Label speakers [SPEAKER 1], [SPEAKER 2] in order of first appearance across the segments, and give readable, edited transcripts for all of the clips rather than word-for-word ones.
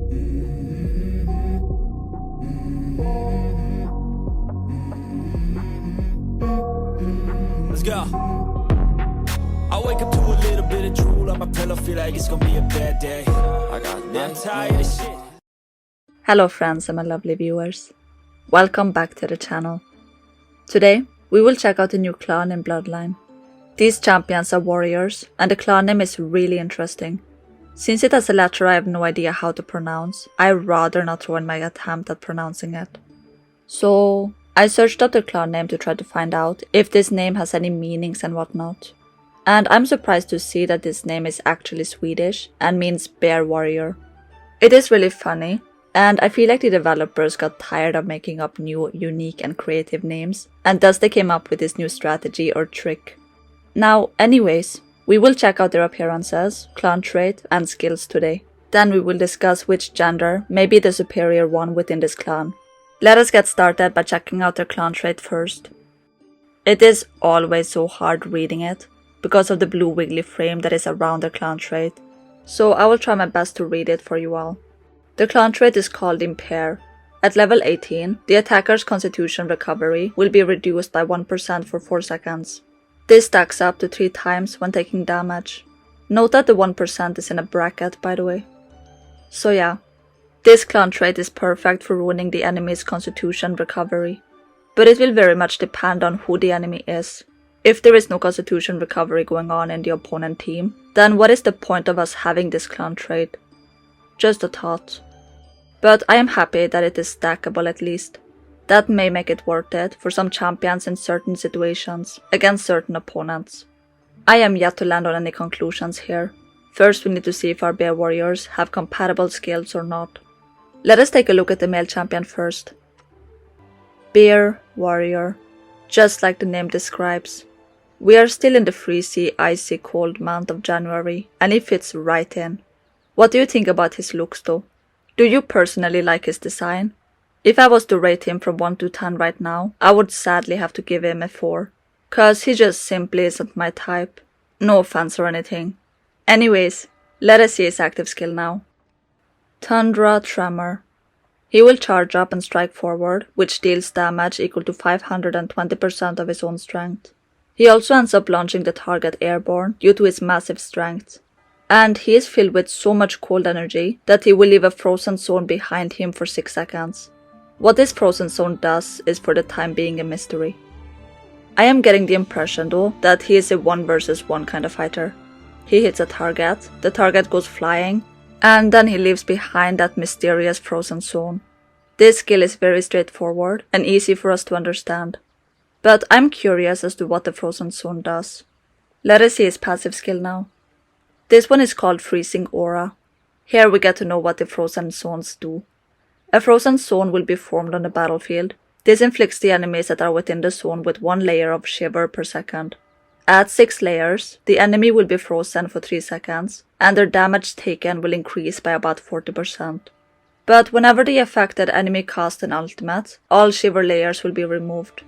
[SPEAKER 1] Let's go. I wake up to a little bit of drool on my pillow, feel like it's gonna be a bad day. I'm tired of shit.
[SPEAKER 2] Hello friends and my lovely viewers. Welcome back to the channel. Today, we will check out a new clan in Bloodline. These champions are warriors, and the clan name is really interesting. Since it has a letter I have no idea how to pronounce, I'd rather not throw in my attempt at pronouncing it. So, I searched up the clan name to try to find out if this name has any meanings and whatnot. And I'm surprised to see that this name is actually Swedish and means bear warrior. It is really funny, and I feel like the developers got tired of making up new, unique and creative names, and thus they came up with this new strategy or trick. Now, anyways, we will check out their appearances, clan trait and skills today. Then we will discuss which gender may be the superior one within this clan. Let us get started by checking out their clan trait first. It is always so hard reading it, because of the blue wiggly frame that is around their clan trait, so I will try my best to read it for you all. The clan trait is called Impair. At level 18, the attacker's constitution recovery will be reduced by 1% for 4 seconds. This stacks up to 3 times when taking damage. Note that the 1% is in a bracket, by the way. So yeah, this clan trait is perfect for ruining the enemy's constitution recovery. But it will very much depend on who the enemy is. If there is no constitution recovery going on in the opponent team, then what is the point of us having this clan trait? Just a thought. But I am happy that it is stackable at least. That may make it worth it for some champions in certain situations, against certain opponents. I am yet to land on any conclusions here. First we need to see if our bear warriors have compatible skills or not. Let us take a look at the male champion first. Bear warrior, just like the name describes. We are still in the freezy, icy, cold month of January, and he fits right in. What do you think about his looks though? Do you personally like his design? If I was to rate him from 1 to 10 right now, I would sadly have to give him a 4. Cause he just simply isn't my type. No offense or anything. Anyways, let us see his active skill now. Tundra Tremor. He will charge up and strike forward, which deals damage equal to 520% of his own strength. He also ends up launching the target airborne due to his massive strength. And he is filled with so much cold energy that he will leave a frozen zone behind him for 6 seconds. What this frozen zone does is for the time being a mystery. I am getting the impression though that he is a 1 versus 1 kind of fighter. He hits a target, the target goes flying, and then he leaves behind that mysterious frozen zone. This skill is very straightforward and easy for us to understand. But I'm curious as to what the frozen zone does. Let us see his passive skill now. This one is called Freezing Aura. Here we get to know what the frozen zones do. A frozen zone will be formed on the battlefield. This inflicts the enemies that are within the zone with 1 layer of shiver per second. At 6 layers, the enemy will be frozen for 3 seconds, and their damage taken will increase by about 40%. But whenever the affected enemy casts an ultimate, all shiver layers will be removed.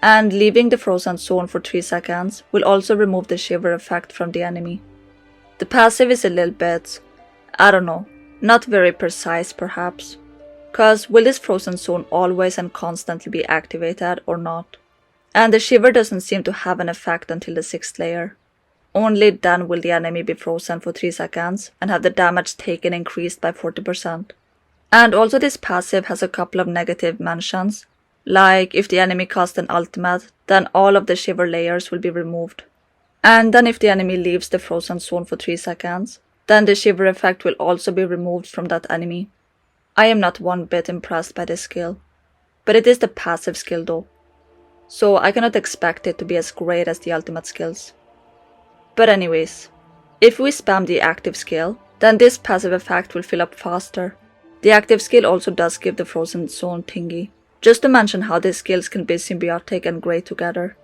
[SPEAKER 2] And leaving the frozen zone for 3 seconds will also remove the shiver effect from the enemy. The passive is a little bit, I don't know, not very precise perhaps. Cause will this frozen zone always and constantly be activated or not? And the shiver doesn't seem to have an effect until the 6th layer. Only then will the enemy be frozen for 3 seconds and have the damage taken increased by 40%. And also this passive has a couple of negative mentions, like if the enemy casts an ultimate, then all of the shiver layers will be removed. And then if the enemy leaves the frozen zone for 3 seconds, then the shiver effect will also be removed from that enemy. I am not one bit impressed by this skill, but it is the passive skill though, so I cannot expect it to be as great as the ultimate skills. But anyways, if we spam the active skill, then this passive effect will fill up faster. The active skill also does give the frozen zone thingy, just to mention how these skills can be symbiotic and great together.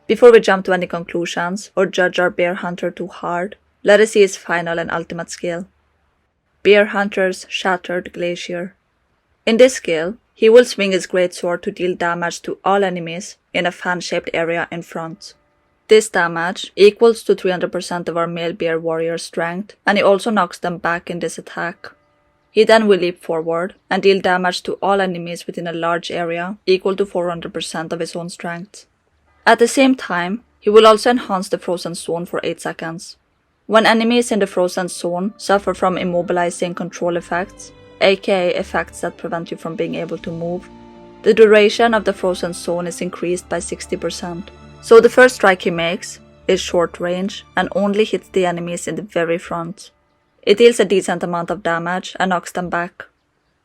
[SPEAKER 2] Before we jump to any conclusions or judge our bear hunter too hard, let us see his final and ultimate skill. Bear Hunter's Shattered Glacier. In this skill, he will swing his greatsword to deal damage to all enemies in a fan-shaped area in front. This damage equals to 300% of our male bear warrior's strength, and he also knocks them back in this attack. He then will leap forward and deal damage to all enemies within a large area equal to 400% of his own strength. At the same time, he will also enhance the frozen zone for 8 seconds. When enemies in the frozen zone suffer from immobilizing control effects, aka effects that prevent you from being able to move, the duration of the frozen zone is increased by 60%. So the first strike he makes is short range and only hits the enemies in the very front. It deals a decent amount of damage and knocks them back.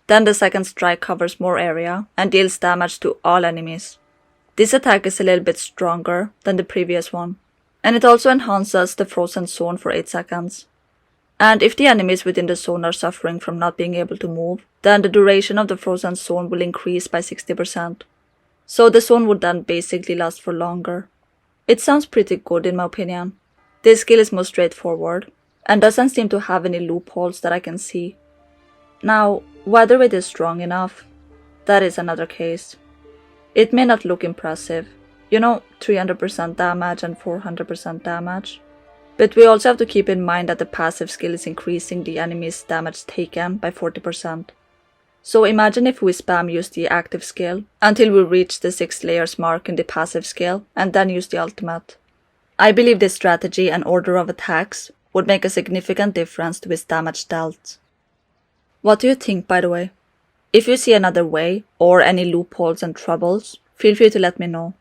[SPEAKER 2] Then the second strike covers more area and deals damage to all enemies. This attack is a little bit stronger than the previous one, and it also enhances the frozen zone for 8 seconds. And if the enemies within the zone are suffering from not being able to move, then the duration of the frozen zone will increase by 60%. So the zone would then basically last for longer. It sounds pretty good in my opinion. This skill is most straightforward and doesn't seem to have any loopholes that I can see. Now, whether it is strong enough, that is another case. It may not look impressive, 300% damage and 400% damage. But we also have to keep in mind that the passive skill is increasing the enemy's damage taken by 40%. So imagine if we spam use the active skill until we reach the 6 layers mark in the passive skill and then use the ultimate. I believe this strategy and order of attacks would make a significant difference to his damage dealt. What do you think, by the way? If you see another way or any loopholes and troubles, feel free to let me know.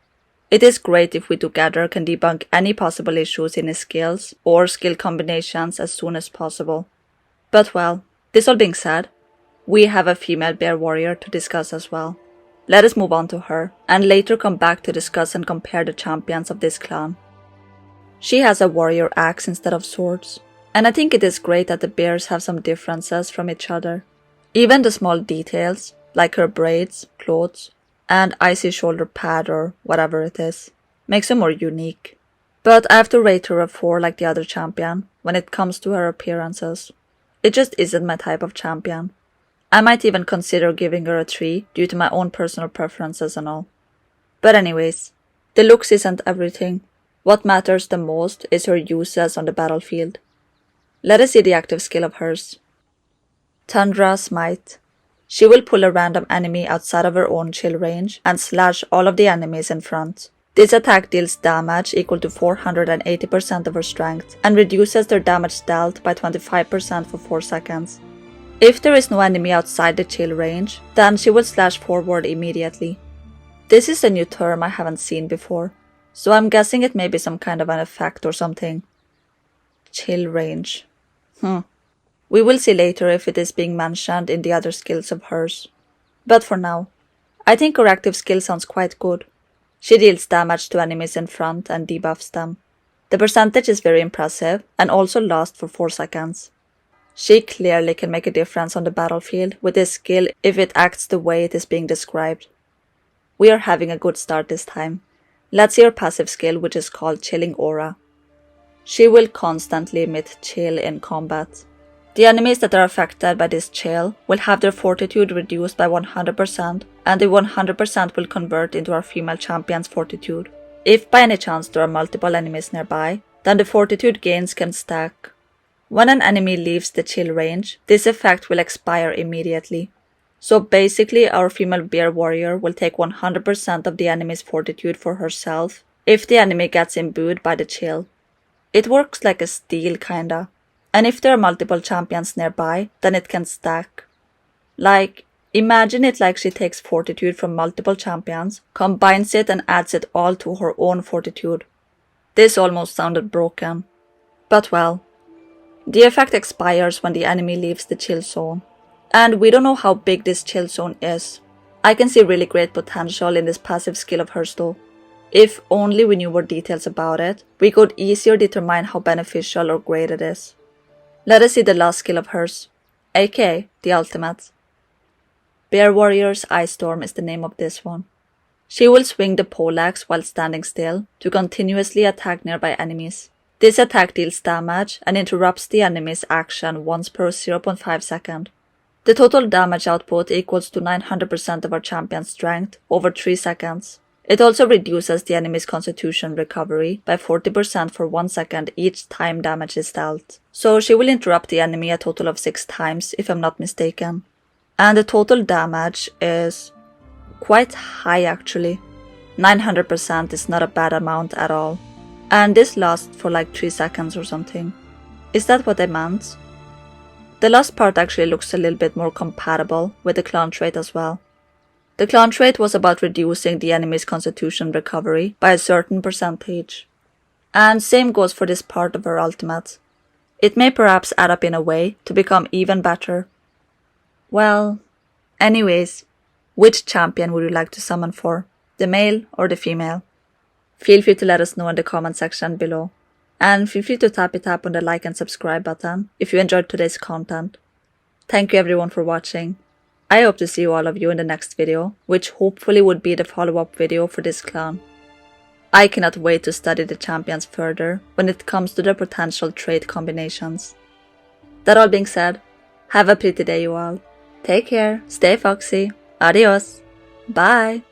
[SPEAKER 2] It is great if we together can debunk any possible issues in his skills or skill combinations as soon as possible. But well, this all being said, we have a female bear warrior to discuss as well. Let us move on to her and later come back to discuss and compare the champions of this clan. She has a warrior axe instead of swords, and I think it is great that the bears have some differences from each other. Even the small details, like her braids, clothes, and icy shoulder pad or whatever it is, makes her more unique. But I have to rate her a 4 like the other champion when it comes to her appearances. It just isn't my type of champion. I might even consider giving her a 3 due to my own personal preferences and all. But anyways, the looks isn't everything. What matters the most is her uses on the battlefield. Let us see the active skill of hers. Tundra Smite. She will pull a random enemy outside of her own chill range and slash all of the enemies in front. This attack deals damage equal to 480% of her strength and reduces their damage dealt by 25% for 4 seconds. If there is no enemy outside the chill range, then she will slash forward immediately. This is a new term I haven't seen before, so I'm guessing it may be some kind of an effect or something. Chill range. We will see later if it is being mentioned in the other skills of hers. But for now, I think her active skill sounds quite good. She deals damage to enemies in front and debuffs them. The percentage is very impressive and also lasts for 4 seconds. She clearly can make a difference on the battlefield with this skill if it acts the way it is being described. We are having a good start this time. Let's see her passive skill, which is called Chilling Aura. She will constantly emit chill in combat. The enemies that are affected by this chill will have their fortitude reduced by 100%, and the 100% will convert into our female champion's fortitude. If by any chance there are multiple enemies nearby, then the fortitude gains can stack. When an enemy leaves the chill range, this effect will expire immediately. So basically our female bear warrior will take 100% of the enemy's fortitude for herself if the enemy gets imbued by the chill. It works like a steal kinda, and if there are multiple champions nearby, then it can stack. Like, imagine it like she takes fortitude from multiple champions, combines it and adds it all to her own fortitude. This almost sounded broken. But well, the effect expires when the enemy leaves the chill zone. And we don't know how big this chill zone is. I can see really great potential in this passive skill of hers though. If only we knew more details about it, we could easier determine how beneficial or great it is. Let us see the last skill of hers, aka the ultimate. Bear Warrior's Ice Storm is the name of this one. She will swing the poleaxe while standing still to continuously attack nearby enemies. This attack deals damage and interrupts the enemy's action once per 0.5 second. The total damage output equals to 900% of our champion's strength over 3 seconds. It also reduces the enemy's constitution recovery by 40% for 1 second each time damage is dealt. So she will interrupt the enemy a total of 6 times if I'm not mistaken. And the total damage is quite high actually. 900% is not a bad amount at all. And this lasts for like 3 seconds or something. Is that what I meant? The last part actually looks a little bit more compatible with the clan trait as well. The clan trait was about reducing the enemy's constitution recovery by a certain percentage. And same goes for this part of her ultimate. It may perhaps add up in a way to become even better. Well, anyways, which champion would you like to summon for? The male or the female? Feel free to let us know in the comment section below. And feel free to tap on the like and subscribe button if you enjoyed today's content. Thank you everyone for watching. I hope to see all of you in the next video, which hopefully would be the follow-up video for this clan. I cannot wait to study the champions further when it comes to their potential trait combinations. That all being said, have a pretty day you all. Take care, stay foxy, adios, bye!